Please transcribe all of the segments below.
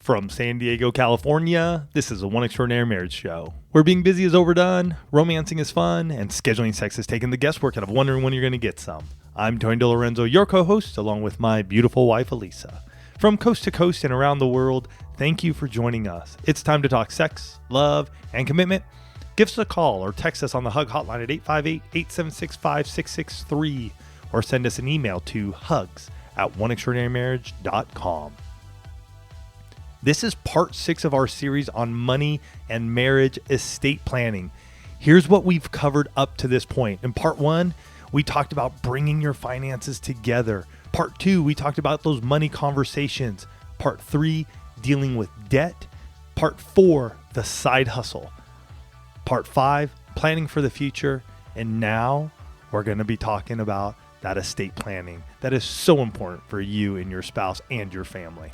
From San Diego, California, this is a One Extraordinary Marriage Show, where being busy is overdone, romancing is fun, and scheduling sex is taking the guesswork out of wondering when you're going to get some. I'm Tony DeLorenzo, your co-host, along with my beautiful wife, Elisa. From coast to coast and around the world, thank you for joining us. It's time to talk sex, love, and commitment. Give us a call or text us on the HUG hotline at 858-876-5663, or send us an email to hugs@oneextraordinarymarriage.com. This is part 6 of our series on money and marriage estate planning. Here's what we've covered up to this point. In part 1, we talked about bringing your finances together. Part 2, we talked about those money conversations. Part 3, dealing with debt. Part 4, the side hustle. Part 5, planning for the future. And now we're going to be talking about that estate planning that is so important for you and your spouse and your family.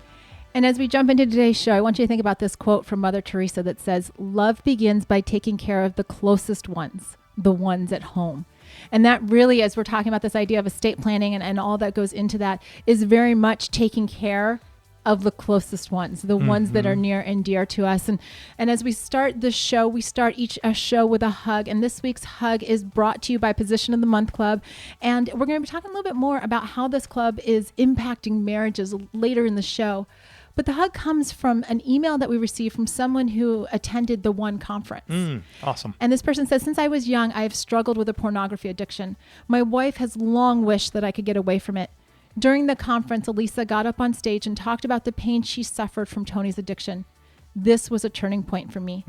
And as we jump into today's show, I want you to think about this quote from Mother Theresa that says, "Love begins by taking care of the closest ones, the ones at home." And that really, as we're talking about this idea of estate planning and all that goes into that, is very much taking care of the closest ones, the ones that are near and dear to us. And as we start the show, we start a show with a hug. And this week's hug is brought to you by Position of the Month Club. And we're going to be talking a little bit more about how this club is impacting marriages later in the show. But the hug comes from an email that we received from someone who attended the One conference. Awesome. And this person says, "Since I was young, I have struggled with a pornography addiction. My wife has long wished that I could get away from it. During the conference, Elisa got up on stage and talked about the pain she suffered from Tony's addiction. This was a turning point for me.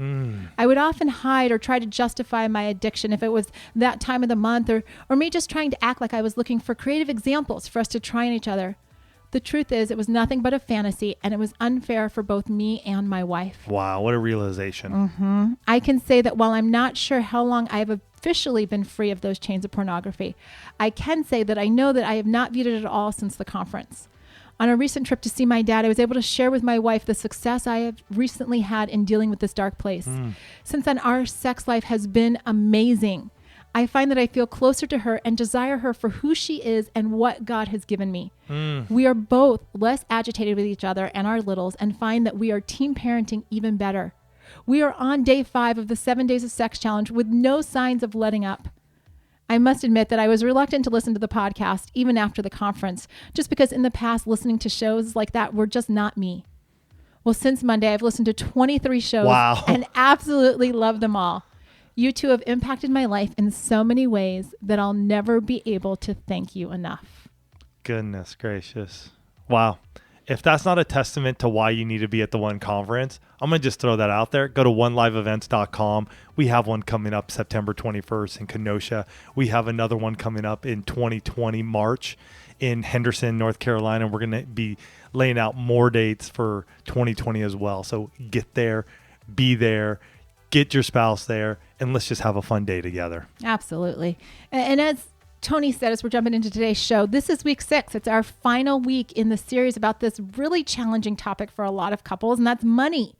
I would often hide or try to justify my addiction if it was that time of the month, or me just trying to act like I was looking for creative examples for us to try on each other. The truth is, it was nothing but a fantasy, and it was unfair for both me and my wife." Wow, what a realization. I can say that while I'm not sure how long I have officially been free of those chains of pornography, I can say that I know that I have not viewed it at all since the conference. On a recent trip to see my dad, I was able to share with my wife the success I have recently had in dealing with this dark place. Since then, our sex life has been amazing. I find that I feel closer to her and desire her for who she is and what God has given me. We are both less agitated with each other and our littles, and find that we are team parenting even better. We are on day 5 of the 7 Days of Sex Challenge with no signs of letting up. I must admit that I was reluctant to listen to the podcast even after the conference, just because in the past listening to shows like that were just not me. Well, since Monday, I've listened to 23 shows and absolutely love them all. You two have impacted my life in so many ways that I'll never be able to thank you enough. Goodness gracious. Wow. If that's not a testament to why you need to be at the One conference, I'm going to just throw that out there. Go to oneliveevents.com. We have one coming up September 21st in Kenosha. We have another one coming up in 2020 March in Henderson, North Carolina. We're going to be laying out more dates for 2020 as well. So get there, be there, get your spouse there, and let's just have a fun day together. Absolutely. And as Tony said, as we're jumping into today's show, this is week 6. It's our final week in the series about this really challenging topic for a lot of couples, and that's money.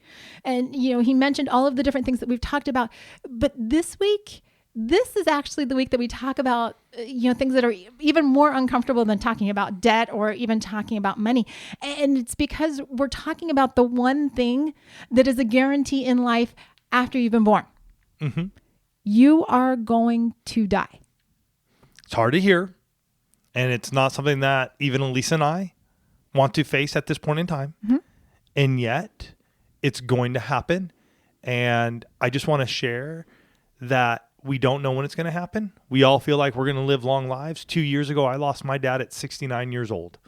And, he mentioned all of the different things that we've talked about. But this week, this is actually the week that we talk about, things that are even more uncomfortable than talking about debt or even talking about money. And it's because we're talking about the one thing that is a guarantee in life after you've been born. You are going to die. It's hard to hear, and it's not something that even Elisa and I want to face at this point in time. And yet it's going to happen. And I just want to share that we don't know when it's going to happen. We all feel like we're going to live long lives. 2 years ago, I lost my dad at 69 years old.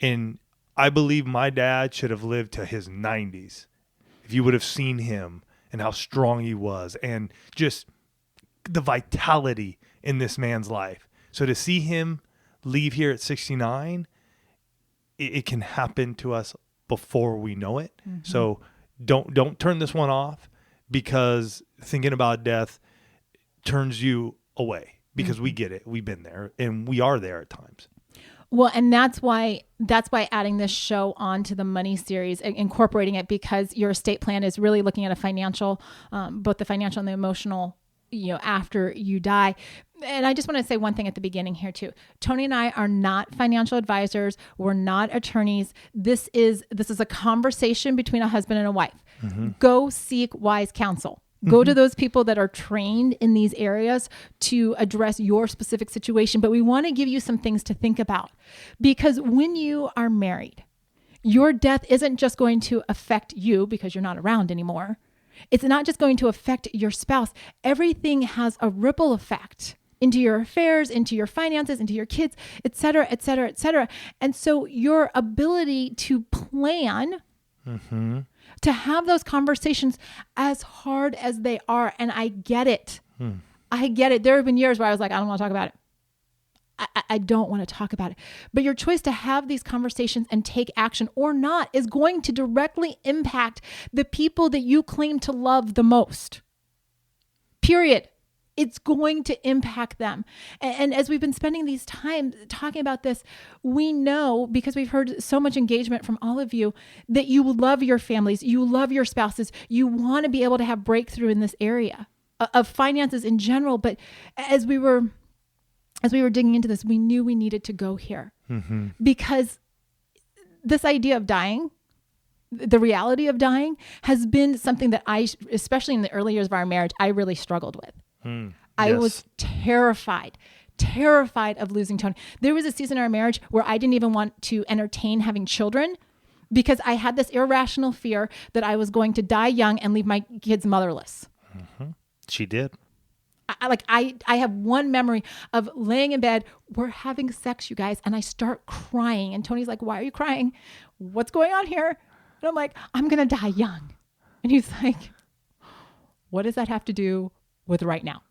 And I believe my dad should have lived to his 90s. If you would have seen him and how strong he was and just the vitality in this man's life. So to see him leave here at 69, it can happen to us before we know it. So don't turn this one off, because thinking about death turns you away, because we get it. We've been there, and we are there at times. Well, and that's why adding this show onto the money series, incorporating it, because your estate plan is really looking at a financial, both the financial and the emotional, after you die. And I just want to say one thing at the beginning here too. Tony and I are not financial advisors. We're not attorneys. This is a conversation between a husband and a wife. Go seek wise counsel. Go to those people that are trained in these areas to address your specific situation. But we want to give you some things to think about, because when you are married, your death isn't just going to affect you because you're not around anymore. It's not just going to affect your spouse. Everything has a ripple effect into your affairs, into your finances, into your kids, et cetera, et cetera, et cetera. And so your ability to plan, to have those conversations, as hard as they are, and I get it. I get it. There have been years where I was like, I don't want to talk about it. I don't want to talk about it. But your choice to have these conversations and take action or not is going to directly impact the people that you claim to love the most. Period. It's going to impact them. And as we've been spending these time talking about this, we know, because we've heard so much engagement from all of you, that you love your families, you love your spouses, you want to be able to have breakthrough in this area of finances in general. But as we were digging into this, we knew we needed to go here because this idea of dying, the reality of dying, has been something that I, especially in the early years of our marriage, I really struggled with. I was terrified of losing Tony. There was a season in our marriage where I didn't even want to entertain having children because I had this irrational fear that I was going to die young and leave my kids motherless. She did. I have one memory of laying in bed. We're having sex, you guys. And I start crying. And Tony's like, why are you crying? What's going on here? And I'm like, I'm going to die young. And he's like, what does that have to do with right now?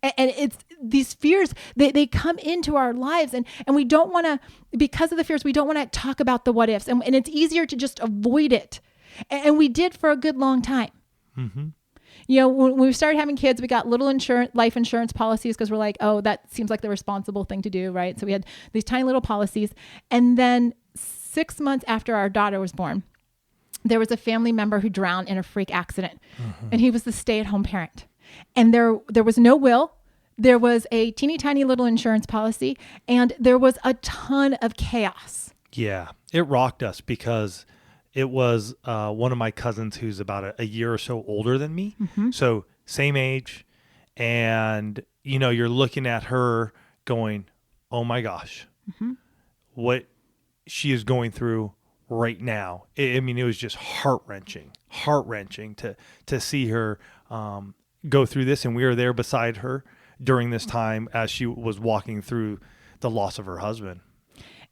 And it's these fears, they come into our lives and we don't want to, because of the fears, we don't want to talk about the what ifs. And it's easier to just avoid it. And we did for a good long time. You know, when we started having kids, we got little life insurance policies because we're like, oh, that seems like the responsible thing to do, right? So we had these tiny little policies. And then 6 months after our daughter was born, there was a family member who drowned in a freak accident. And he was the stay-at-home parent. And there was no will. There was a teeny tiny little insurance policy. And there was a ton of chaos. Yeah, it rocked us because it was one of my cousins who's about a year or so older than me. So same age. And, you know, you're looking at her going, oh my gosh, what she is going through right now. I mean, it was just heart-wrenching to see her go through this. And we were there beside her during this time as she was walking through the loss of her husband.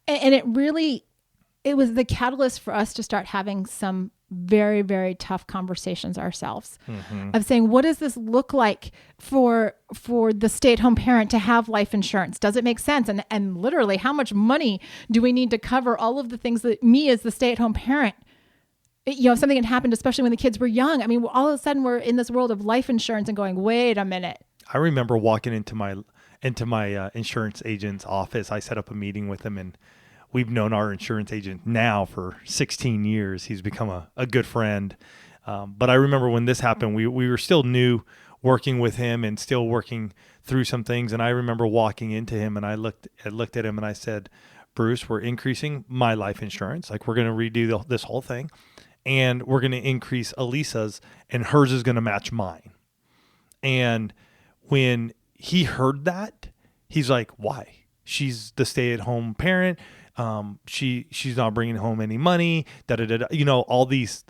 And it was the catalyst for us to start having some very, very tough conversations ourselves of saying, what does this look like for the stay-at-home parent to have life insurance? Does it make sense? And literally, how much money do we need to cover all of the things that me as the stay-at-home parent, you know, if something had happened, especially when the kids were young. I mean, all of a sudden we're in this world of life insurance and going, wait a minute. I remember walking into my insurance agent's office. I set up a meeting with him, and we've known our insurance agent now for 16 years. He's become a good friend. But I remember when this happened, we were still new working with him and still working through some things. And I remember walking into him and I looked at him and I said, Bruce, we're increasing my life insurance. Like, we're going to redo this whole thing, and we're going to increase Elisa's, and hers is going to match mine. And when he heard that, he's like, why? She's the stay-at-home parent. She's not bringing home any money, you know, all these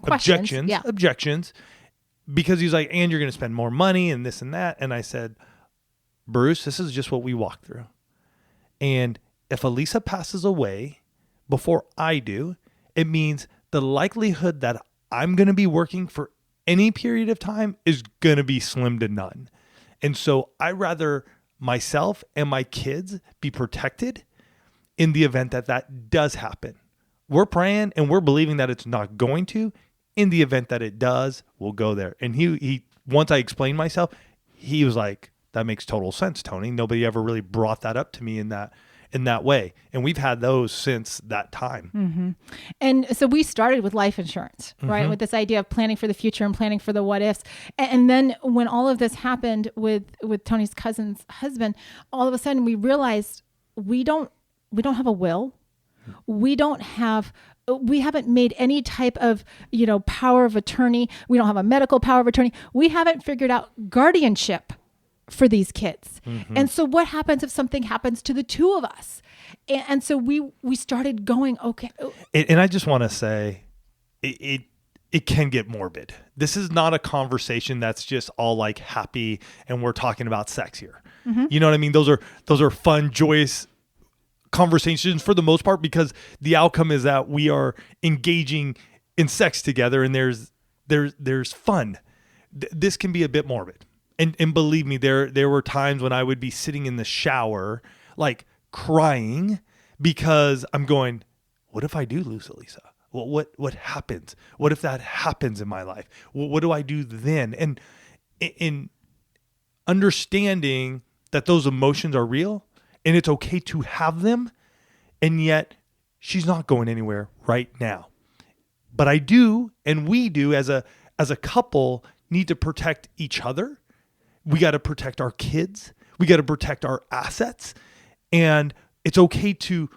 objections, because he's like, and you're going to spend more money and this and that. And I said, Bruce, this is just what we walk through. And if Elisa passes away before I do, it means the likelihood that I'm going to be working for any period of time is going to be slim to none. And so I rather myself and my kids be protected in the event that does happen. We're praying and we're believing that it's not going to. In the event that it does, we'll go there. And he once I explained myself, he was like, that makes total sense, Tony. Nobody ever really brought that up to me in that in that way. And we've had those since that time. Mm-hmm. And so we started with life insurance, right? Mm-hmm. With this idea of planning for the future and planning for the what ifs. And then when all of this happened with Tony's cousin's husband, all of a sudden we realized we don't have a will. We haven't made any type of, power of attorney. We don't have a medical power of attorney. We haven't figured out guardianship for these kids. Mm-hmm. And so what happens if something happens to the two of us? And so we started going, okay. And I just want to say it can get morbid. This is not a conversation that's just all like happy and we're talking about sex here. Mm-hmm. You know what I mean? Those are fun, joyous conversations for the most part, because the outcome is that we are engaging in sex together and there's fun. This can be a bit morbid. And believe me, there were times when I would be sitting in the shower, like crying, because I'm going, what if I do lose Elisa? Well, what happens? What if that happens in my life? What do I do then? And in understanding that those emotions are real and it's okay to have them, and yet she's not going anywhere right now. But I do, and we do as a couple, need to protect each other. We got to protect our kids. We got to protect our assets. And it's okay to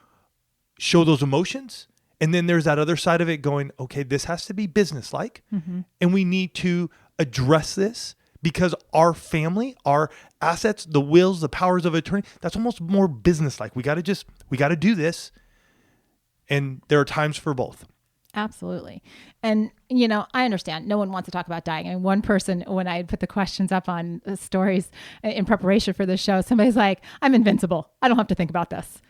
show those emotions. And then there's that other side of it going, okay, this has to be businesslike. Mm-hmm. And we need to address this because our family, our assets, the wills, the powers of attorney, that's almost more businesslike. We got to do this. And there are times for both. Absolutely. And, I understand no one wants to talk about dying. And one person, when I put the questions up on the stories in preparation for the show, somebody's like, I'm invincible. I don't have to think about this.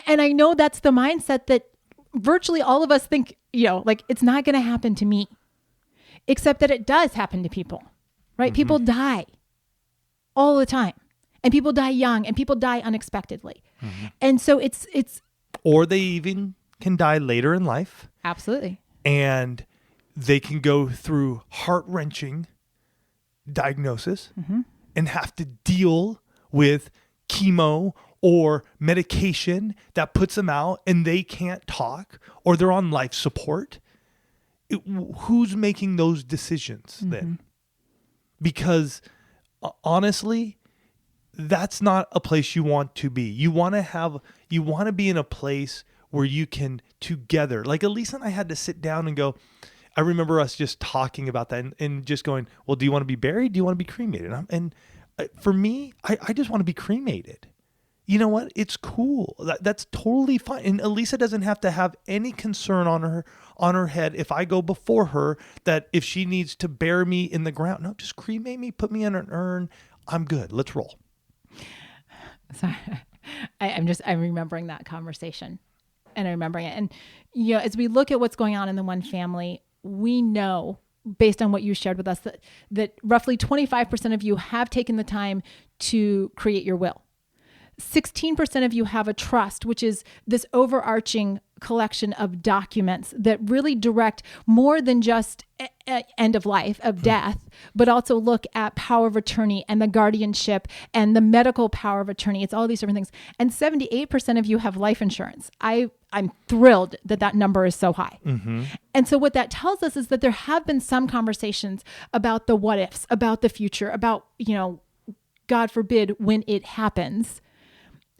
And I know that's the mindset that virtually all of us think, like it's not going to happen to me, except that it does happen to people, right? Mm-hmm. People die all the time, and people die young, and people die unexpectedly. Mm-hmm. And so it's, or they even can die later in life. Absolutely. And they can go through heart-wrenching diagnosis mm-hmm. and have to deal with chemo or medication that puts them out and they can't talk, or they're on life support. Who's making those decisions mm-hmm. then? Because honestly, that's not a place you want to be. You want to be in a place where you can together, like Elisa and I had to sit down and go, I remember us just talking about that and just going, well, do you want to be buried? Do you want to be cremated? And for me, I just want to be cremated. You know what? It's cool. That's totally fine. And Elisa doesn't have to have any concern on her head if I go before her, that if she needs to bury me in the ground, no, just cremate me, put me in an urn. I'm good. Let's roll. Sorry. I'm remembering that conversation. And I'm remembering it. And, as we look at what's going on in the one family, we know, based on what you shared with us, that roughly 25% of you have taken the time to create your will. 16% of you have a trust, which is this overarching collection of documents that really direct more than just end of life, of death, but also look at power of attorney and the guardianship and the medical power of attorney. It's all these different things. And 78% of you have life insurance. I'm thrilled that number is so high. Mm-hmm. And so what that tells us is that there have been some conversations about the what ifs, about the future, about, God forbid, when it happens.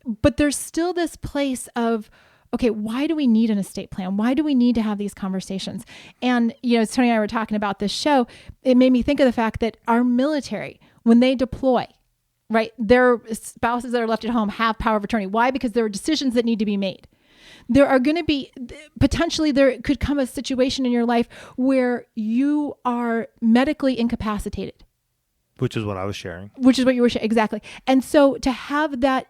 But there's still this place of, okay, why do we need an estate plan? Why do we need to have these conversations? And, as Tony and I were talking about this show, it made me think of the fact that our military, when they deploy, right, their spouses that are left at home have power of attorney. Why? Because there are decisions that need to be made. There are going to be, potentially there could come a situation in your life where you are medically incapacitated. Which is what I was sharing. Which is what you were sharing, exactly. And so to have that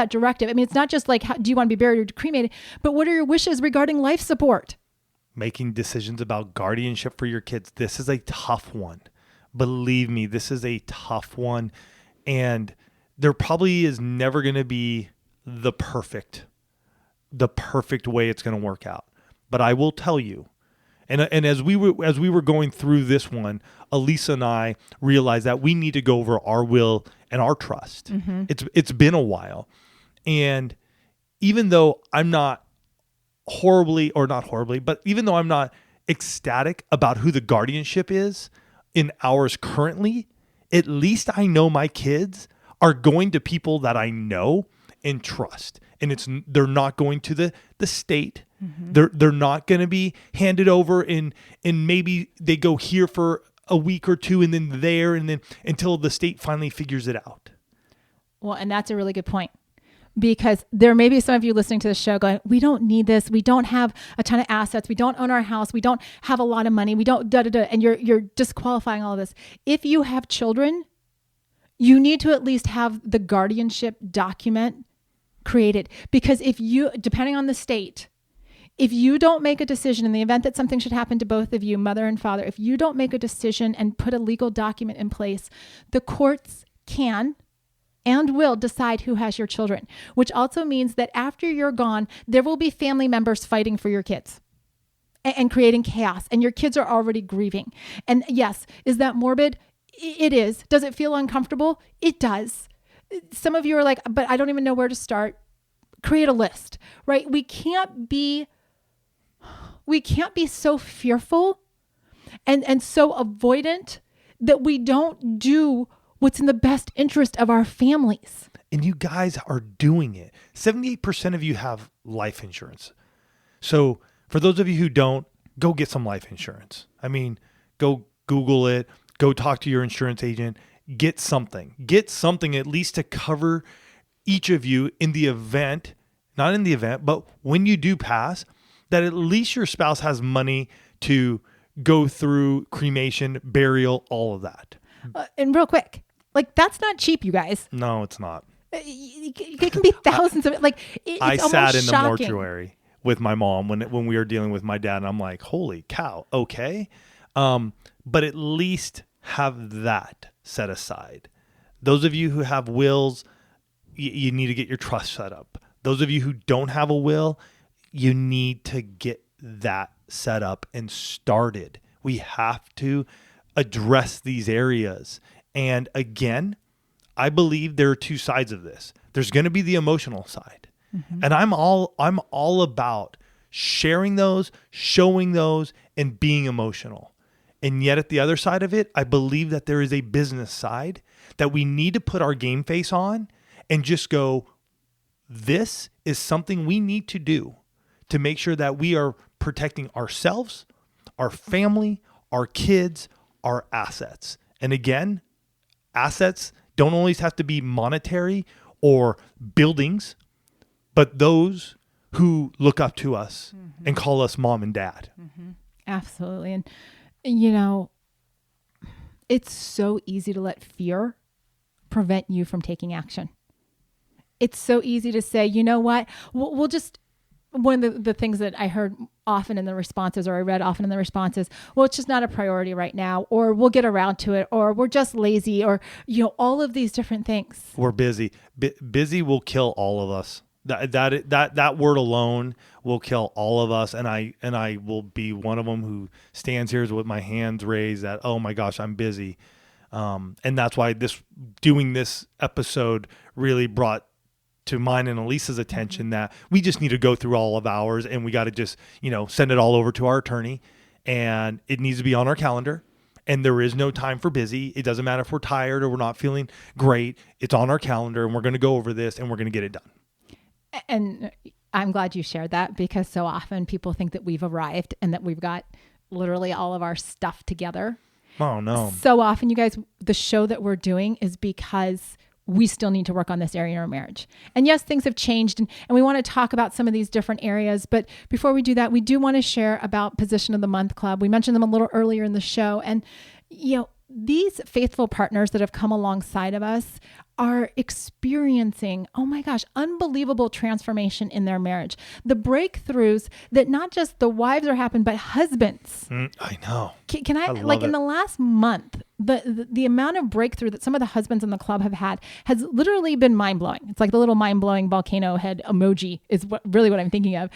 directive. I mean, it's not just like, do you want to be buried or cremated, but what are your wishes regarding life support? Making decisions about guardianship for your kids. This is a tough one. Believe me, this is a tough one. And there probably is never going to be the perfect way it's going to work out. But I will tell you, and as we were going through this one, Elisa and I realized that we need to go over our will and our trust. Mm-hmm. It's been a while. And even though I'm not horribly, or not horribly, but even though I'm not ecstatic about who the guardianship is in ours currently, at least I know my kids are going to people that I know and trust. And they're not going to the state. They're not going to be handed over and maybe they go here for a week or two and then there and then until the state finally figures it out. Well, and that's a really good point, because there may be some of you listening to the show going, we don't need this. We don't have a ton of assets. We don't own our house. We don't have a lot of money. We don't and you're disqualifying all of this. If you have children, you need to at least have the guardianship document created, because if you, depending on the state, if you don't make a decision in the event that something should happen to both of you, mother and father, if you don't make a decision and put a legal document in place, the courts can and will decide who has your children, which also means that after you're gone, there will be family members fighting for your kids and creating chaos, and your kids are already grieving. And yes, is that morbid? It is. Does it feel uncomfortable? It does. Some of you are like, but I don't even know where to start. Create a list, right? We can't be so fearful and so avoidant that we don't do what's in the best interest of our families. And you guys are doing it. 78% of you have life insurance. So for those of you who don't, go get some life insurance. I mean, go Google it, go talk to your insurance agent, get something at least to cover each of you in the event, not in the event, but when you do pass, that at least your spouse has money to go through cremation, burial, all of that. And real quick, like, that's not cheap, you guys. No, it's not. It can be thousands of it. Like, it's I sat in the shocking. mortuary with my mom when we were dealing with my dad, and I'm like, holy cow, okay. But at least have that set aside. Those of you who have wills, you need to get your trust set up. Those of you who don't have a will, you need to get that set up and started. We have to address these areas. And again, I believe there are two sides of this. There's going to be the emotional side. Mm-hmm. And I'm all about sharing those, showing those, and being emotional. And yet at the other side of it, I believe that there is a business side that we need to put our game face on and just go, this is something we need to do to make sure that we are protecting ourselves, our family, our kids, our assets. And again, assets don't always have to be monetary or buildings, but those who look up to us mm-hmm. and call us mom and dad. Mm-hmm. Absolutely. And you know, it's so easy to let fear prevent you from taking action. It's so easy to say, you know what, we'll just, one of the things that I heard often in the responses, or I read often in the responses, well, it's just not a priority right now, or we'll get around to it, or we're just lazy, or, you know, all of these different things. We're busy. Busy will kill all of us. That word alone will kill all of us, and I will be one of them who stands here with my hands raised that, oh my gosh, I'm busy, and that's why doing this episode really brought to mine and Elisa's attention mm-hmm. that we just need to go through all of ours, and we got to just send it all over to our attorney, and it needs to be on our calendar. And there is no time for busy. It doesn't matter if we're tired or we're not feeling great. It's on our calendar, and we're going to go over this, and we're going to get it done. And I'm glad you shared that, because so often people think that we've arrived and that we've got literally all of our stuff together. Oh, no. So often, you guys, the show that we're doing is because we still need to work on this area in our marriage. And yes, things have changed, and we want to talk about some of these different areas. But before we do that, we do want to share about Position of the Month Club. We mentioned them a little earlier in the show. And, these faithful partners that have come alongside of us are experiencing, oh my gosh, unbelievable transformation in their marriage. The breakthroughs that not just the wives are happening, but husbands. I know. Can I like in the last month, the amount of breakthrough that some of the husbands in the club have had has literally been mind-blowing. It's like the little mind-blowing volcano head emoji is really what I'm thinking of.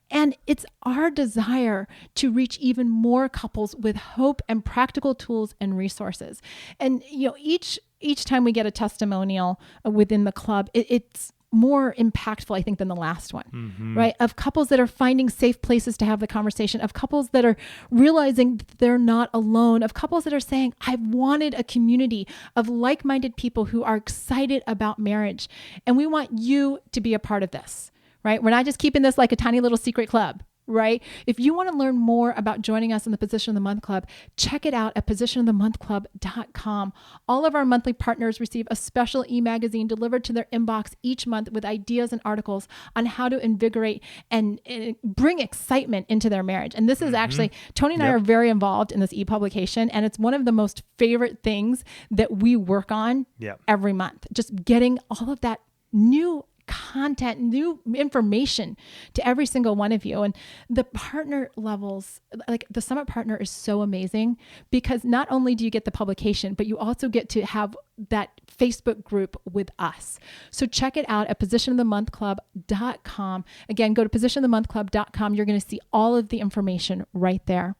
And it's our desire to reach even more couples with hope and practical tools and resources. And each time we get a testimonial within the club, it's more impactful, I think, than the last one, right? Of couples that are finding safe places to have the conversation, of couples that are realizing that they're not alone, of couples that are saying, I've wanted a community of like-minded people who are excited about marriage. And we want you to be a part of this, right? We're not just keeping this like a tiny little secret club, right? If you want to learn more about joining us in the Position of the Month Club, check it out at positionofthemonthclub.com. All of our monthly partners receive a special e-magazine delivered to their inbox each month with ideas and articles on how to invigorate and bring excitement into their marriage. And this is actually, Tony and I are very involved in this e-publication, and it's one of the most favorite things that we work on every month. Just getting all of that new content, new information to every single one of you. And the partner levels, like the Summit Partner is so amazing because not only do you get the publication, but you also get to have that Facebook group with us. So check it out at positionofthemonthclub.com. Again, go to positionofthemonthclub.com. You're going to see all of the information right there.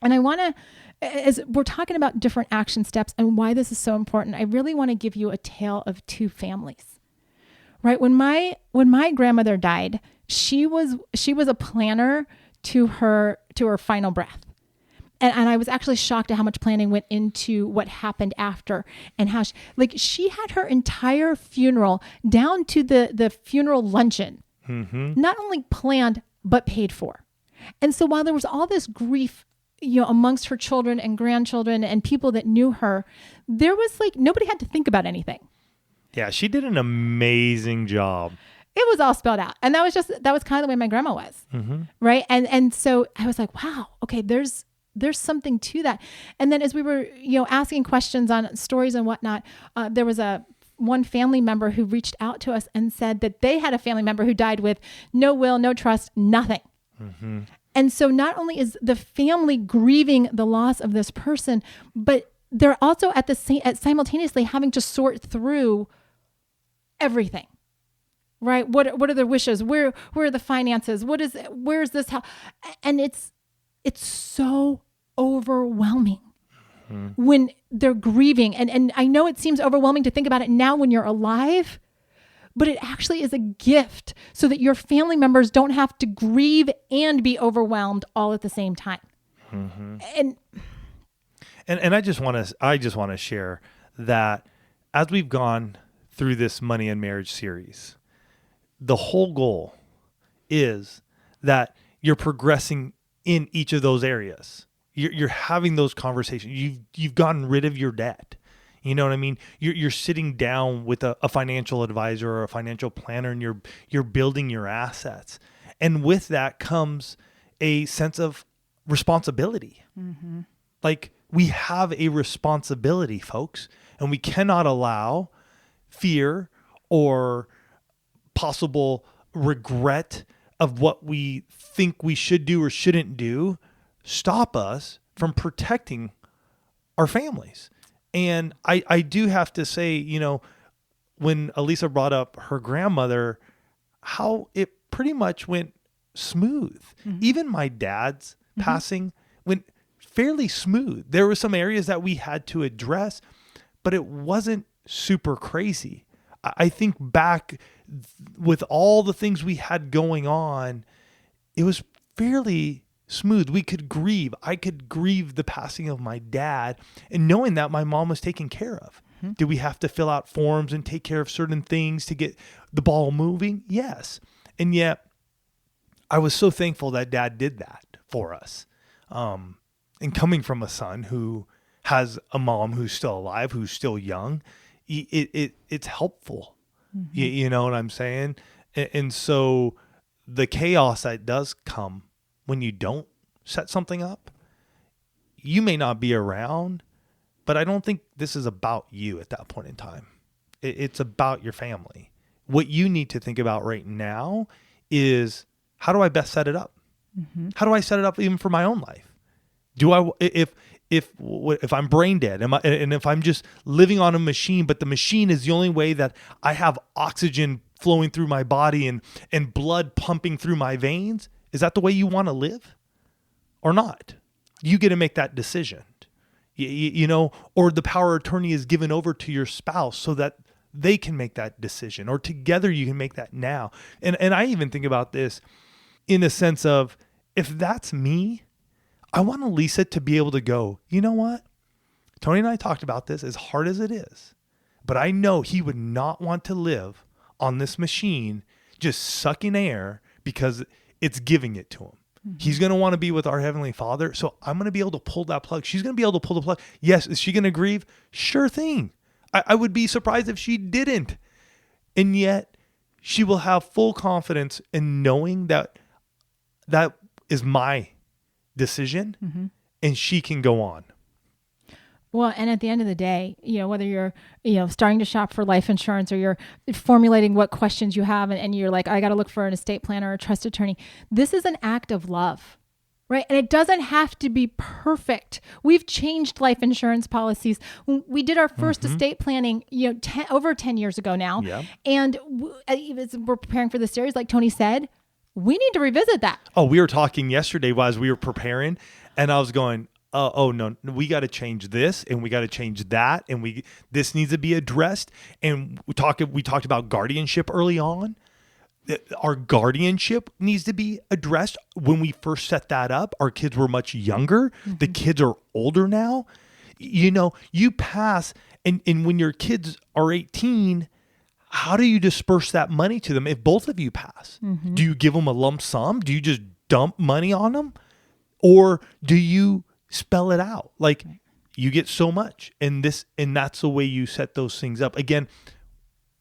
And I want to, as we're talking about different action steps and why this is so important, I really want to give you a tale of two families. Right. When my grandmother died, she was a planner to her final breath. And I was actually shocked at how much planning went into what happened after and how she had her entire funeral down to the funeral luncheon, not only planned, but paid for. And so while there was all this grief, amongst her children and grandchildren and people that knew her, there was nobody had to think about anything. Yeah, she did an amazing job. It was all spelled out. And that was kind of the way my grandma was. Right. And so I was like, wow, okay, there's something to that. And then as we were, asking questions on stories and whatnot, there was one family member who reached out to us and said that they had a family member who died with no will, no trust, nothing. And so not only is the family grieving the loss of this person, but they're also simultaneously having to sort through everything, right? What are their wishes? Where are the finances? Where's this? How? And it's so overwhelming when they're grieving. And I know it seems overwhelming to think about it now when you're alive, but it actually is a gift so that your family members don't have to grieve and be overwhelmed all at the same time. And I just want to share that as we've gone through this Money and Marriage series, the whole goal is that you're progressing in each of those areas. You're having those conversations. You've gotten rid of your debt. You know what I mean? You're sitting down with a financial advisor or a financial planner, and you're building your assets. And with that comes a sense of responsibility. We have a responsibility, folks, and we cannot allow fear or possible regret of what we think we should do or shouldn't do stop us from protecting our families. And I do have to say, when Elisa brought up her grandmother, how it pretty much went smooth. Even my dad's passing went fairly smooth. There were some areas that we had to address, but it wasn't super crazy. I think back with all the things we had going on, it was fairly smooth. We could grieve. I could grieve the passing of my dad and knowing that my mom was taken care of. Did we have to fill out forms and take care of certain things to get the ball moving? Yes. And yet I was so thankful that dad did that for us. And coming from a son who has a mom who's still alive, who's still young, it's helpful. You know what I'm saying? And so the chaos that does come when you don't set something up, you may not be around, but I don't think this is about you at that point in time. It's about your family. What you need to think about right now is, how do I best set it up? How do I set it up even for my own life? Do I, if I'm brain dead and if I'm just living on a machine, but the machine is the only way that I have oxygen flowing through my body and blood pumping through my veins, is that the way you want to live or not? You get to make that decision, or the power of attorney is given over to your spouse so that they can make that decision, or together you can make that now. And I even think about this in the sense of, if that's me, I want Lisa to be able to go, you know what? Tony and I talked about this, as hard as it is, but I know he would not want to live on this machine just sucking air because it's giving it to him. Mm-hmm. He's going to want to be with our Heavenly Father. So I'm going to be able to pull that plug. She's going to be able to pull the plug. Yes. Is she going to grieve? Sure thing. I would be surprised if she didn't. And yet she will have full confidence in knowing that that is my decision, mm-hmm. and she can go on. Well, and at the end of the day, whether you're, starting to shop for life insurance, or you're formulating what questions you have, and you're like, I got to look for an estate planner or a trust attorney. This is an act of love, right? And it doesn't have to be perfect. We've changed life insurance policies. We did our first mm-hmm. estate planning, over 10 years ago now. Yeah. And as we're preparing for this series, like Tony said, we need to revisit that. Oh, we were talking yesterday as we were preparing, and I was going, oh no, we got to change this, and we got to change that, and this needs to be addressed. And we talked about guardianship early on. Our guardianship needs to be addressed. When we first set that up, our kids were much younger. Mm-hmm. The kids are older now. You pass, and when your kids are 18, how do you disperse that money to them if both of you pass? Mm-hmm. Do you give them a lump sum? Do you just dump money on them? Or do you spell it out? Like, you get so much, and that's the way you set those things up. Again,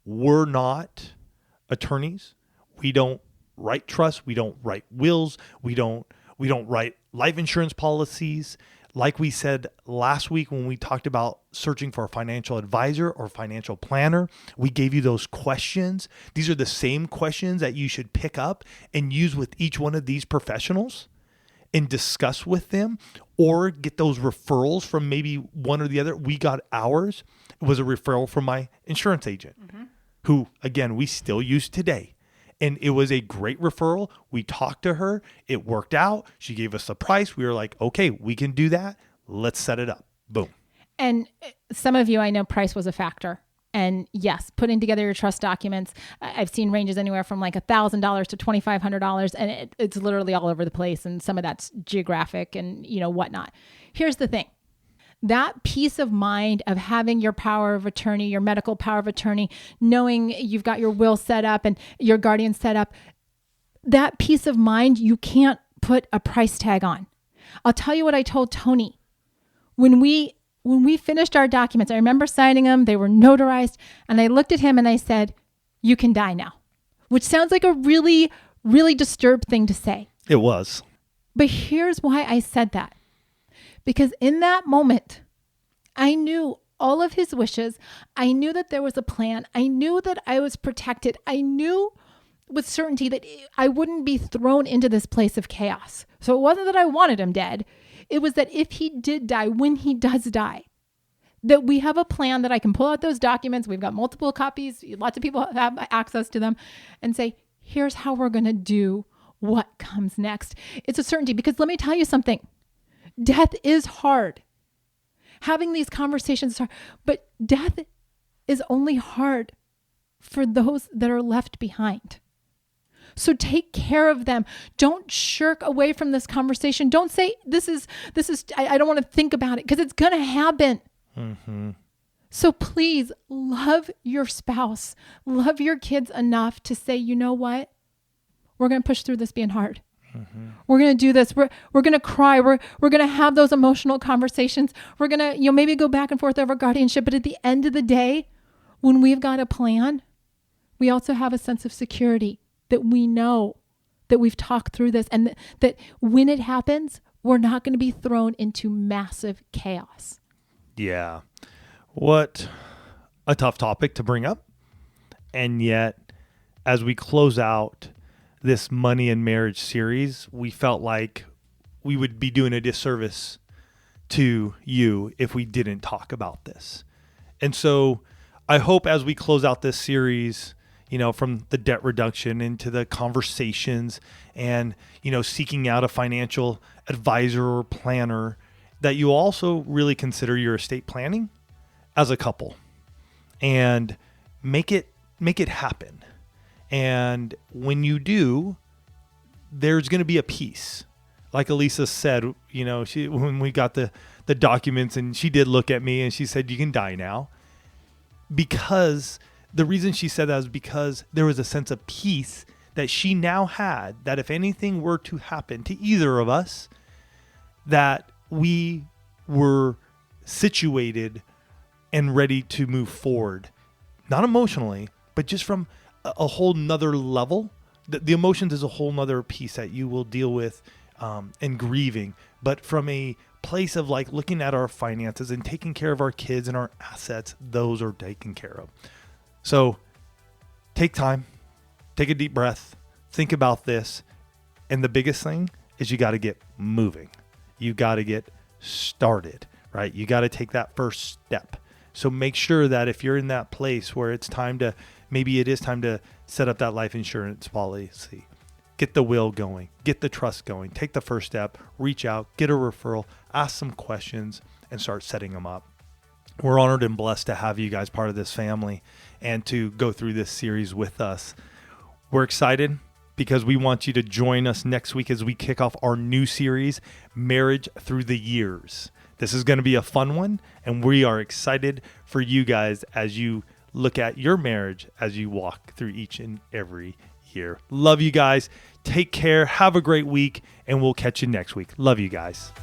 we're not attorneys. We don't write trusts. We don't write wills. We don't write life insurance policies. Like we said last week when we talked about searching for a financial advisor or financial planner, we gave you those questions. These are the same questions that you should pick up and use with each one of these professionals and discuss with them, or get those referrals from maybe one or the other. We got ours. It was a referral from my insurance agent, mm-hmm. who, again, we still use today. And it was a great referral. We talked to her. It worked out. She gave us a price. We were like, okay, we can do that. Let's set it up. Boom. And some of you, I know price was a factor. And yes, putting together your trust documents, I've seen ranges anywhere from like $1,000 to $2,500, and it's literally all over the place. And some of that's geographic and whatnot. Here's the thing. That peace of mind of having your power of attorney, your medical power of attorney, knowing you've got your will set up and your guardian set up, that peace of mind, you can't put a price tag on. I'll tell you what I told Tony. When we finished our documents, I remember signing them, they were notarized, and I looked at him and I said, you can die now, which sounds like a really, really disturbed thing to say. It was. But here's why I said that. Because in that moment, I knew all of his wishes. I knew that there was a plan. I knew that I was protected. I knew with certainty that I wouldn't be thrown into this place of chaos. So it wasn't that I wanted him dead. It was that if he did die, when he does die, that we have a plan that I can pull out those documents. We've got multiple copies. Lots of people have access to them, and say, here's how we're going to do what comes next. It's a certainty, because let me tell you something. Death is hard. Having these conversations is hard, but death is only hard for those that are left behind. So take care of them. Don't shirk away from this conversation. Don't say, I don't want to think about it, because it's going to happen. Mm-hmm. So please love your spouse, love your kids enough to say, you know what? We're going to push through this being hard. Mm-hmm. We're going to do this. We're going to cry. We're going to have those emotional conversations. We're going to, maybe go back and forth over guardianship. But at the end of the day, when we've got a plan, we also have a sense of security that we know that we've talked through this, and that when it happens, we're not going to be thrown into massive chaos. Yeah. What a tough topic to bring up. And yet, as we close out this Money and Marriage series, we felt like we would be doing a disservice to you if we didn't talk about this. And so I hope as we close out this series, from the debt reduction into the conversations and, seeking out a financial advisor or planner, that you also really consider your estate planning as a couple. And make it happen. And when you do, there's going to be a peace. Like Elisa said, you know, when we got the documents, and she did look at me and she said, you can die now. Because the reason she said that is because there was a sense of peace that she now had, that if anything were to happen to either of us, that we were situated and ready to move forward, not emotionally, but just from a whole nother level. The emotions is a whole nother piece that you will deal with and grieving, but from a place of like looking at our finances and taking care of our kids and our assets, those are taken care of. So take time, take a deep breath, think about this. And the biggest thing is you got to get moving. You got to get started, right? You got to take that first step. So make sure that if you're in that place where it's time to, maybe it is time to set up that life insurance policy, get the will going, get the trust going, take the first step, reach out, get a referral, ask some questions, and start setting them up. We're honored and blessed to have you guys part of this family and to go through this series with us. We're excited because we want you to join us next week as we kick off our new series, Marriage Through the Years. This is going to be a fun one, and we are excited for you guys as you look at your marriage as you walk through each and every year. Love you guys. Take care. Have a great week, and we'll catch you next week. Love you guys.